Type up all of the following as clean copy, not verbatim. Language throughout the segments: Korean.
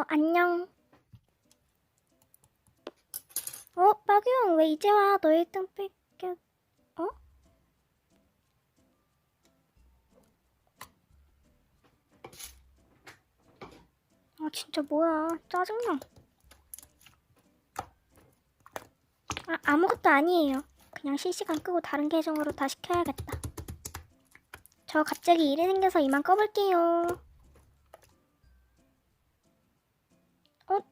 안녕. 빠규형 왜 이제 와? 너 1등 뺏겨. 어? 진짜 뭐야. 짜증나. 아무것도 아니에요. 그냥 실시간 끄고 다른 계정으로 다시 켜야겠다. 저 갑자기 일이 생겨서 이만 꺼볼게요.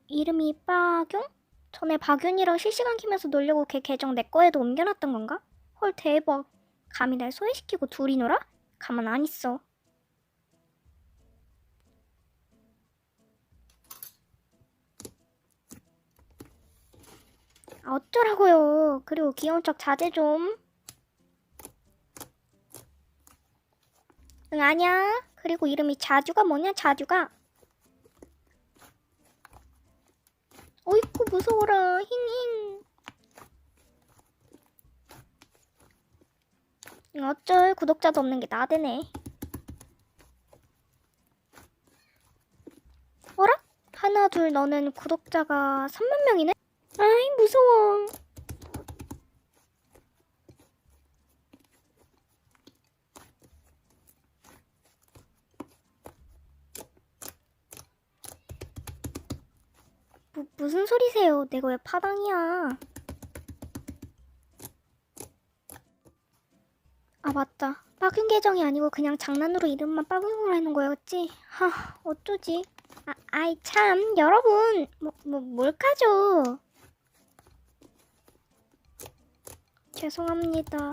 이름이 빠균? 전에 박윤이랑 실시간 키면서 놀려고 걔 계정 내 거에도 옮겨놨던 건가? 헐 대박. 감히 날 소외시키고 둘이 놀아? 가만 안 있어. 어쩌라고요. 그리고 귀여운 척 자제 좀. 응 아냐. 그리고 이름이 자주가 뭐냐 자주가. 어이쿠 무서워라. 힝힝. 어쩔 구독자도 없는 게 나대네. 어라? 하나 둘 너는 구독자가 3만 명이네? 아이 무서워. 무슨 소리세요? 내가 왜 파당이야? 맞다. 빠균 계정이 아니고 그냥 장난으로 이름만 빠균으로 해놓은 거였지? 어쩌지? 아이 참 여러분 뭘까죠? 죄송합니다.